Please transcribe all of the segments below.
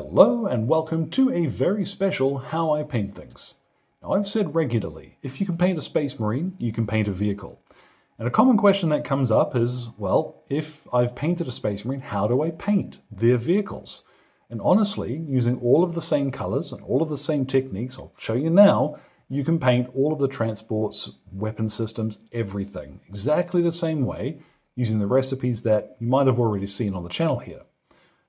Hello and welcome to a very special How I Paint Things. Now I've said regularly, if you can paint a Space Marine, you can paint a vehicle. And a common question that comes up is, well, if I've painted a Space Marine, how do I paint their vehicles? And honestly, using all of the same colors and all of the same techniques, I'll show you now, you can paint all of the transports, weapon systems, everything, exactly the same way, using the recipes that you might have already seen on the channel here.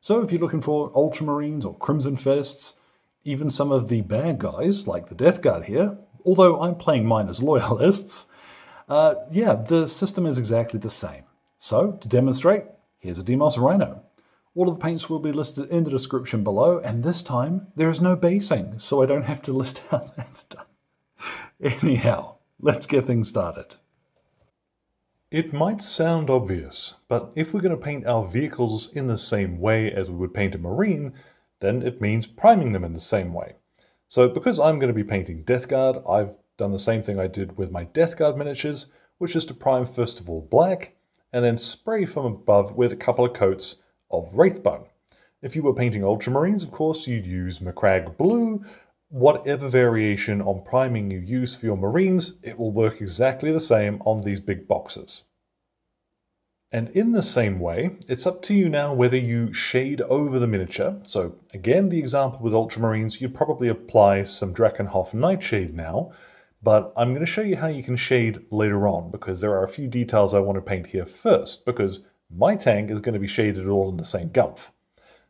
So if you're looking for Ultramarines or Crimson Fists, even some of the bad guys like the Death Guard here, although I'm playing mine as Loyalists, the system is exactly the same. So to demonstrate, here's a Demos Rhino. All of the paints will be listed in the description below, and this time there is no basing, so I don't have to list how that's done. Anyhow, let's get things started. It might sound obvious, but if we're going to paint our vehicles in the same way as we would paint a Marine, then it means priming them in the same way. So because I'm going to be painting Death Guard, I've done the same thing I did with my Death Guard miniatures, which is to prime first of all black, and then spray from above with a couple of coats of Wraithbone. If you were painting Ultramarines, of course, you'd use Skrag blue. Whatever variation on priming you use for your Marines, it will work exactly the same on these big boxes. And in the same way, it's up to you now whether you shade over the miniature. So again, the example with Ultramarines, you'd probably apply some Drakenhof Nightshade now, but I'm going to show you how you can shade later on, because there are a few details I want to paint here first, because my tank is going to be shaded all in the same gulf.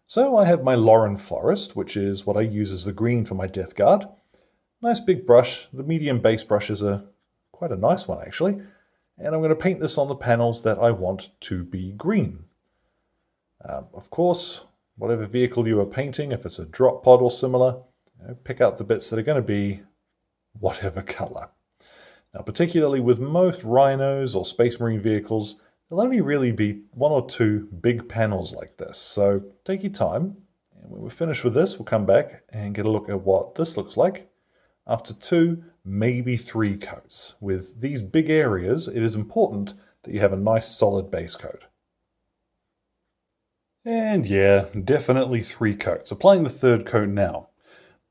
So I have my Loren Forest, which is what I use as the green for my Death Guard. Nice big brush. The medium base brush is quite a nice one actually. And I'm going to paint this on the panels that I want to be green. Of course, whatever vehicle you are painting, if it's a drop pod or similar, pick out the bits that are going to be whatever color. Now, particularly with most Rhinos or Space Marine vehicles, there'll only really be one or two big panels like this, so take your time, and when we're finished with this, we'll come back and get a look at what this looks like after 2, maybe 3 coats. With these big areas, it is important that you have a nice solid base coat. And yeah, definitely 3 coats. Applying the 3rd coat now.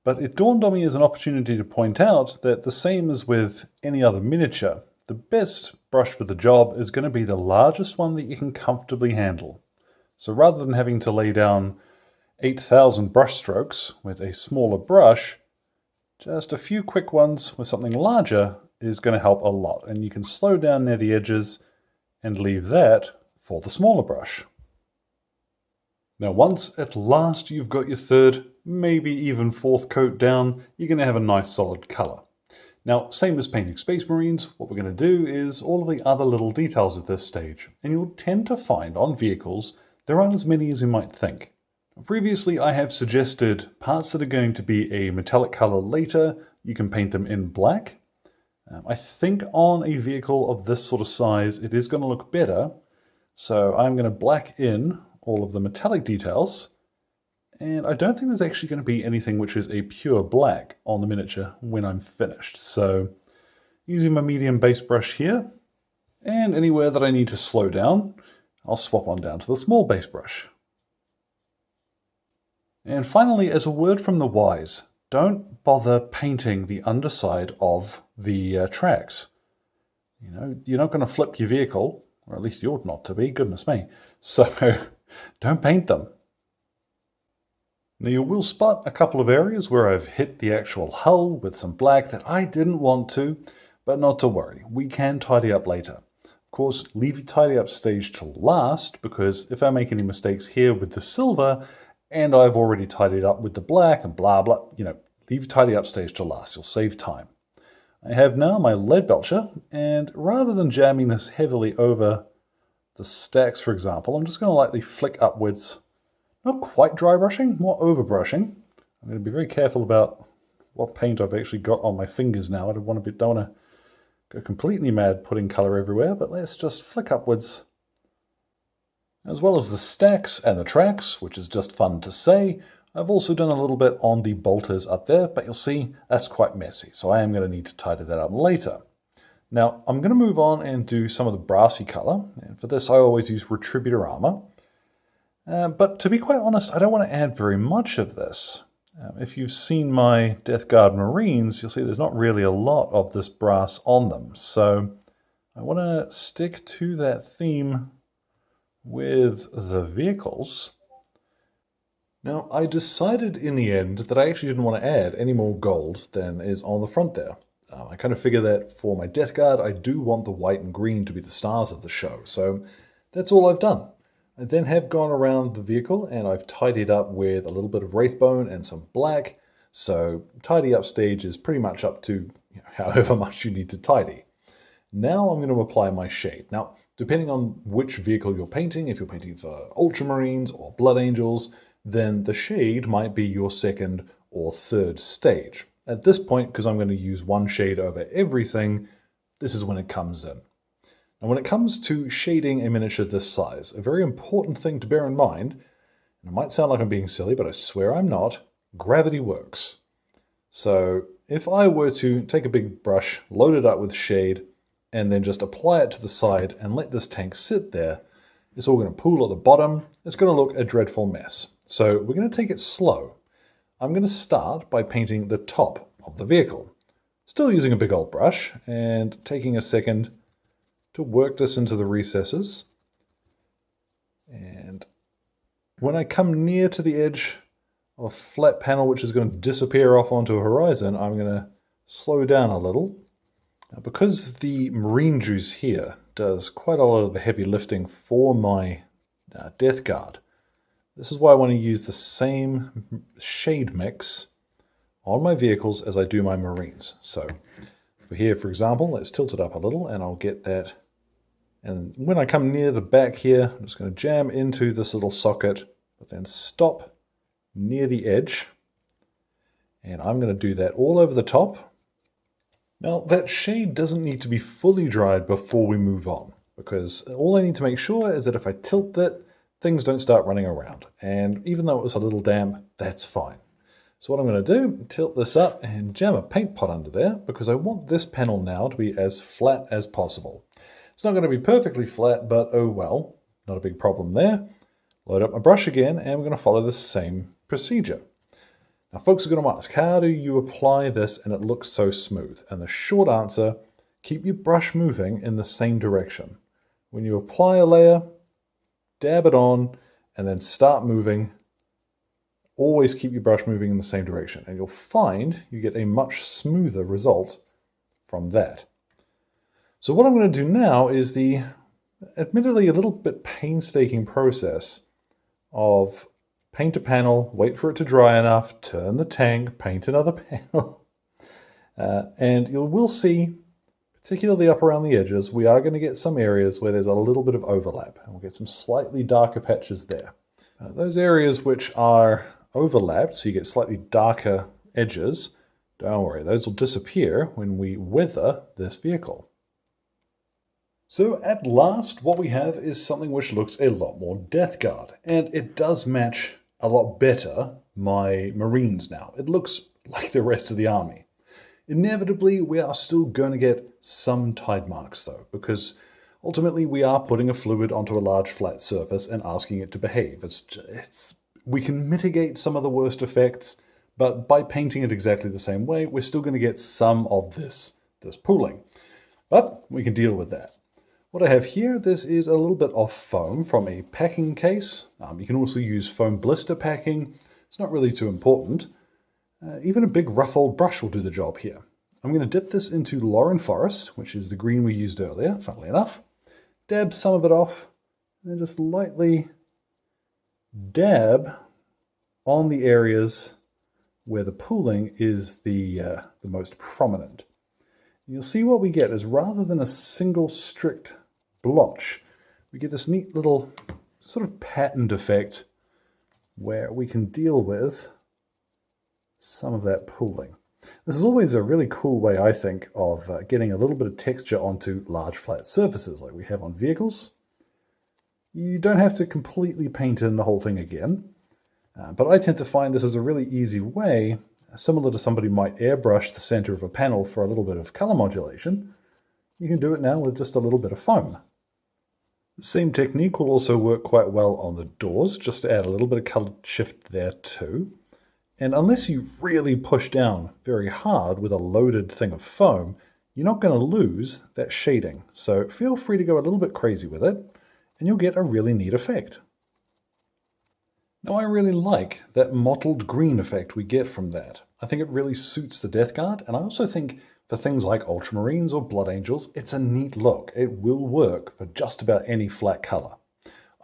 But it dawned on me as an opportunity to point out that the same as with any other miniature, the best brush for the job is going to be the largest one that you can comfortably handle. So rather than having to lay down 8,000 brush strokes with a smaller brush, just a few quick ones with something larger is going to help a lot. And you can slow down near the edges and leave that for the smaller brush. Now once at last you've got your 3rd, maybe even 4th coat down, you're going to have a nice solid color. Now, same as painting Space Marines, what we're going to do is all of the other little details at this stage. And you'll tend to find on vehicles, there aren't as many as you might think. Previously, I have suggested parts that are going to be a metallic color later, you can paint them in black. I think on a vehicle of this sort of size, it is going to look better. So I'm going to black in all of the metallic details. And I don't think there's actually going to be anything which is a pure black on the miniature when I'm finished. So using my medium base brush here, and anywhere that I need to slow down, I'll swap on down to the small base brush. And finally, as a word from the wise, don't bother painting the underside of the tracks. You know, you're not going to flip your vehicle, or at least you ought not to be, goodness me. So don't paint them. Now you will spot a couple of areas where I've hit the actual hull with some black that I didn't want to, but not to worry, we can tidy up later. Of course, leave your tidy up stage till last, because if I make any mistakes here with the silver, and I've already tidied up with the black and blah blah, leave your tidy up stage till last, you'll save time. I have now my Leadbelcher, and rather than jamming this heavily over the stacks, for example, I'm just going to lightly flick upwards. Not quite dry brushing, more over brushing. I'm going to be very careful about what paint I've actually got on my fingers now. I don't want to go completely mad putting color everywhere, but let's just flick upwards. As well as the stacks and the tracks, which is just fun to say, I've also done a little bit on the bolters up there, but you'll see that's quite messy, so I am going to need to tidy that up later. Now, I'm going to move on and do some of the brassy color, and for this I always use Retributor Armour. But to be quite honest, I don't want to add very much of this. If you've seen my Death Guard Marines, you'll see there's not really a lot of this brass on them. So I want to stick to that theme with the vehicles. Now, I decided in the end that I actually didn't want to add any more gold than is on the front there. I kind of figure that for my Death Guard, I do want the white and green to be the stars of the show. So that's all I've done. I then have gone around the vehicle and I've tidied up with a little bit of Wraithbone and some black. So tidy up stage is pretty much up to however much you need to tidy. Now I'm going to apply my shade. Now, depending on which vehicle you're painting, if you're painting for Ultramarines or Blood Angels, then the shade might be your second or third stage. At this point, because I'm going to use one shade over everything, this is when it comes in. Now, when it comes to shading a miniature this size, a very important thing to bear in mind, and it might sound like I'm being silly, but I swear I'm not, gravity works. So if I were to take a big brush, load it up with shade, and then just apply it to the side and let this tank sit there, it's all going to pool at the bottom. It's going to look a dreadful mess. So we're going to take it slow. I'm going to start by painting the top of the vehicle. Still using a big old brush and taking a second to work this into the recesses. And when I come near to the edge of a flat panel which is going to disappear off onto a horizon, I'm going to slow down a little. Now, because the marine juice here does quite a lot of the heavy lifting for my Death Guard, this is why I want to use the same shade mix on my vehicles as I do my Marines. So for here, for example, let's tilt it up a little and I'll get that. And when I come near the back here, I'm just going to jam into this little socket, but then stop near the edge. And I'm going to do that all over the top. Now, that shade doesn't need to be fully dried before we move on, because all I need to make sure is that if I tilt it, things don't start running around. And even though it was a little damp, that's fine. So what I'm going to do, tilt this up and jam a paint pot under there, because I want this panel now to be as flat as possible. It's not going to be perfectly flat, but oh well, not a big problem there. Load up my brush again, and we're going to follow the same procedure. Now, folks are going to ask, how do you apply this and it looks so smooth? And the short answer, keep your brush moving in the same direction. When you apply a layer, dab it on, and then start moving. Always keep your brush moving in the same direction, and you'll find you get a much smoother result from that. So what I'm going to do now is the, admittedly, a little bit painstaking process of paint a panel, wait for it to dry enough, turn the tank, paint another panel. And you will see, particularly up around the edges, we are going to get some areas where there's a little bit of overlap. And we'll get some slightly darker patches there. Those areas which are overlapped, so you get slightly darker edges, don't worry, those will disappear when we weather this vehicle. So at last, what we have is something which looks a lot more Death Guard, and it does match a lot better my Marines now. It looks like the rest of the army. Inevitably, we are still going to get some tide marks though, because ultimately we are putting a fluid onto a large flat surface and asking it to behave. We can mitigate some of the worst effects, but by painting it exactly the same way, we're still going to get some of this pooling. But we can deal with that. What I have here, this is a little bit of foam from a packing case. You can also use foam blister packing. It's not really too important. Even a big rough old brush will do the job here. I'm going to dip this into Loren Forest, which is the green we used earlier, funnily enough. Dab some of it off, and then just lightly dab on the areas where the pooling is the most prominent. And you'll see what we get is, rather than a single strict blotch, we get this neat little sort of patterned effect where we can deal with some of that pooling. This is always a really cool way, I think, of getting a little bit of texture onto large flat surfaces like we have on vehicles. You don't have to completely paint in the whole thing again, but I tend to find this is a really easy way, similar to somebody might airbrush the center of a panel for a little bit of color modulation. You can do it now with just a little bit of foam. The same technique will also work quite well on the doors, just to add a little bit of color shift there too. And unless you really push down very hard with a loaded thing of foam, you're not going to lose that shading. So feel free to go a little bit crazy with it, and you'll get a really neat effect. Now I really like that mottled green effect we get from that. I think it really suits the Death Guard, and I also think for things like Ultramarines or Blood Angels, it's a neat look. It will work for just about any flat color.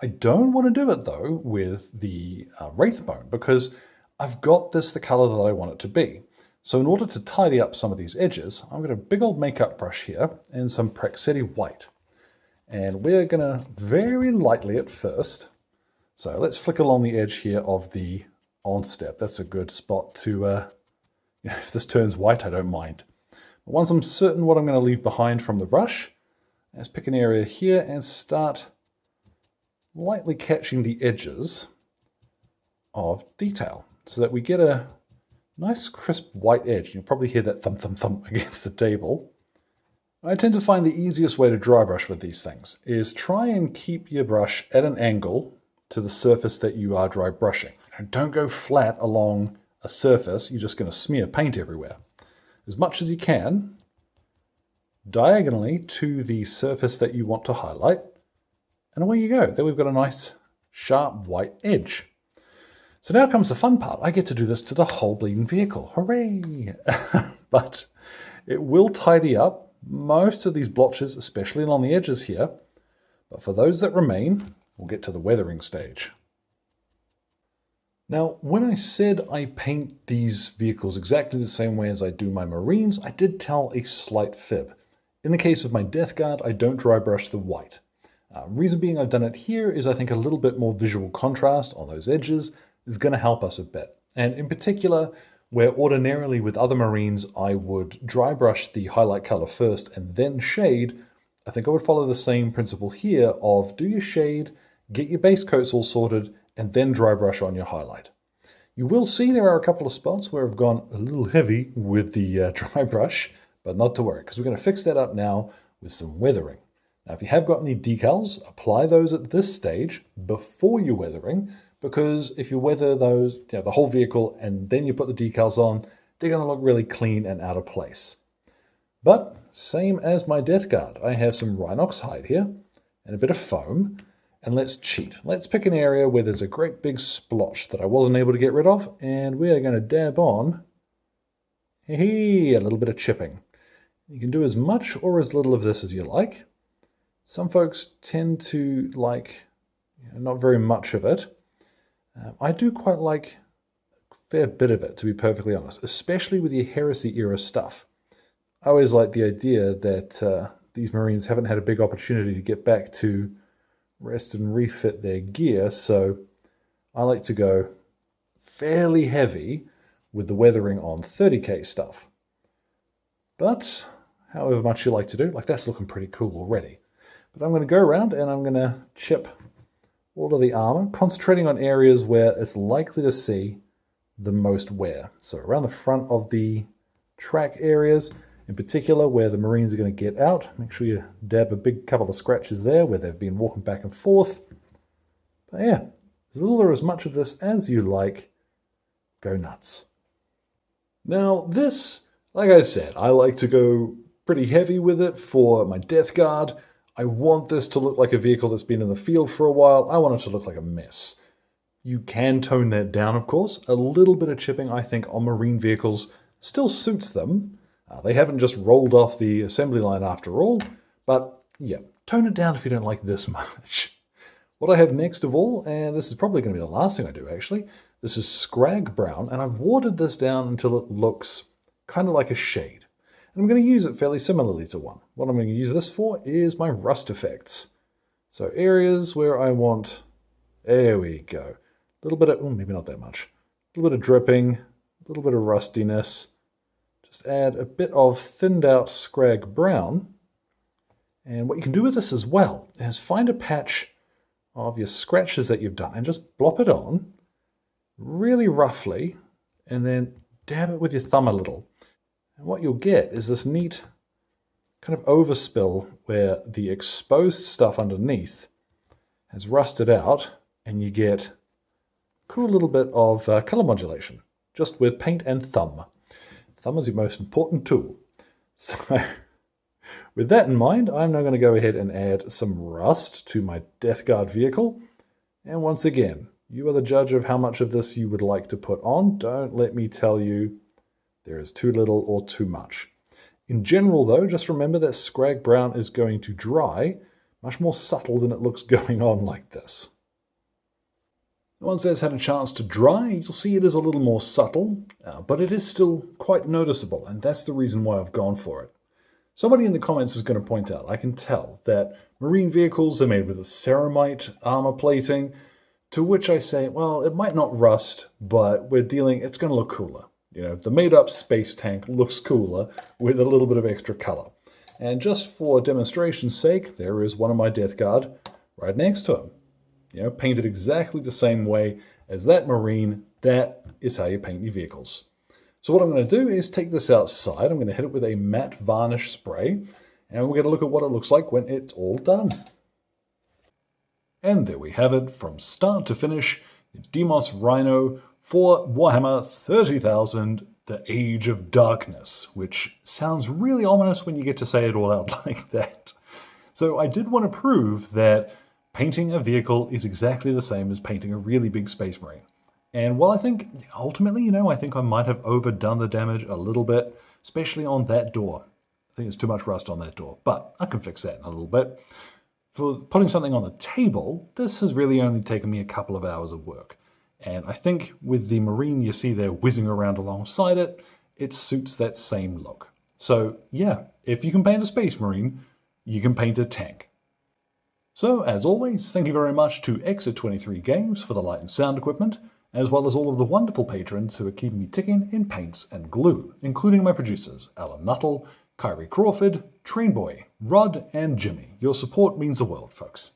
I don't want to do it though with the Wraithbone, because I've got this the color that I want it to be. So in order to tidy up some of these edges, I've got a big old makeup brush here and some Praxeti White. And we're going to very lightly at first, so let's flick along the edge here of the on step. That's a good spot to, if this turns white, I don't mind. But once I'm certain what I'm going to leave behind from the brush, let's pick an area here and start lightly catching the edges of detail so that we get a nice crisp white edge. You'll probably hear that thump, thump, thump against the table. I tend to find the easiest way to dry brush with these things is try and keep your brush at an angle to the surface that you are dry brushing. Don't go flat along a surface, you're just going to smear paint everywhere. As much as you can, diagonally to the surface that you want to highlight, and away you go. There we've got a nice sharp white edge. So now comes the fun part. I get to do this to the whole bleeding vehicle. Hooray! But it will tidy up most of these blotches, especially along the edges here. But for those that remain, we'll get to the weathering stage. Now, when I said I paint these vehicles exactly the same way as I do my Marines, I did tell a slight fib. In the case of my Death Guard, I don't dry brush the white. Reason being I've done it here is I think a little bit more visual contrast on those edges is going to help us a bit. And in particular, where ordinarily with other Marines I would dry brush the highlight color first and then shade, I think I would follow the same principle here of do your shade, get your base coats all sorted, and then dry brush on your highlight. You will see there are a couple of spots where I've gone a little heavy with the dry brush, but not to worry, because we're going to fix that up now with some weathering. Now, if you have got any decals, apply those at this stage before you're weathering, because if you weather those, the whole vehicle, and then you put the decals on, they're going to look really clean and out of place. But same as my Death Guard, I have some Rhinox hide here and a bit of foam. And let's cheat. Let's pick an area where there's a great big splotch that I wasn't able to get rid of, and we're going to dab on a little bit of chipping. You can do as much or as little of this as you like. Some folks tend to like not very much of it. I do quite like a fair bit of it, to be perfectly honest, especially with your Heresy era stuff. I always like the idea that these Marines haven't had a big opportunity to get back to rest and refit their gear, so I like to go fairly heavy with the weathering on 30k stuff. But however much you like to do, like that's looking pretty cool already. But I'm going to go around and I'm going to chip all of the armor, concentrating on areas where it's likely to see the most wear. So around the front of the track areas, in particular, where the Marines are going to get out, make sure you dab a big couple of scratches there where they've been walking back and forth. But yeah, as little or as much of this as you like. Go nuts. Now this, like I said, I like to go pretty heavy with it for my Death Guard. I want this to look like a vehicle that's been in the field for a while. I want it to look like a mess. You can tone that down, of course. A little bit of chipping, I think, on Marine vehicles still suits them. They haven't just rolled off the assembly line after all, but yeah, tone it down if you don't like this much. What I have next of all, and this is probably going to be the last thing I do actually, this is Skrag Brown, and I've watered this down until it looks kind of like a shade. And I'm going to use it fairly similarly to one. What I'm going to use this for is my rust effects. So areas where I want, there we go, a little bit of, maybe not that much, a little bit of dripping, a little bit of rustiness. Just add a bit of thinned out Skrag Brown. And what you can do with this as well is find a patch of your scratches that you've done and just blop it on really roughly and then dab it with your thumb a little. And what you'll get is this neat kind of overspill where the exposed stuff underneath has rusted out, and you get a cool little bit of color modulation, just with paint and thumb. Thumb is your most important tool. So with that in mind, I'm now going to go ahead and add some rust to my Death Guard vehicle. And once again, you are the judge of how much of this you would like to put on. Don't let me tell you there is too little or too much. In general, though, just remember that Skrag brown is going to dry much more subtle than it looks going on like this. Once that's had a chance to dry, you'll see it is a little more subtle, but it is still quite noticeable, and that's the reason why I've gone for it. Somebody in the comments is going to point out, I can tell, that marine vehicles are made with a ceramite armor plating, to which I say, well, it might not rust, but it's going to look cooler. You know, the made-up space tank looks cooler with a little bit of extra color. And just for demonstration's sake, there is one of my Death Guard right next to him. You know, painted exactly the same way as that marine. That is how you paint your vehicles. So what I'm going to do is take this outside. I'm going to hit it with a matte varnish spray, and we're going to look at what it looks like when it's all done. And there we have it, from start to finish, the Demos Rhino for Warhammer 30,000, The Age of Darkness, which sounds really ominous when you get to say it all out like that. So I did want to prove that painting a vehicle is exactly the same as painting a really big Space Marine. And while I think, ultimately, I think I might have overdone the damage a little bit, especially on that door. I think there's too much rust on that door, but I can fix that in a little bit. For putting something on the table, this has really only taken me a couple of hours of work. And I think with the Marine you see there whizzing around alongside it, it suits that same look. So yeah, if you can paint a Space Marine, you can paint a tank. So as always, thank you very much to Exit 23 Games for the light and sound equipment, as well as all of the wonderful patrons who are keeping me ticking in paints and glue, including my producers, Alan Nuttall, Kyrie Crawford, Trainboy, Rod, and Jimmy. Your support means the world, folks.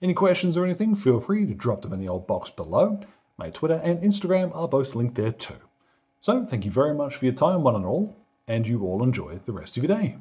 Any questions or anything, feel free to drop them in the old box below. My Twitter and Instagram are both linked there too. So thank you very much for your time, one and all, and you all enjoy the rest of your day.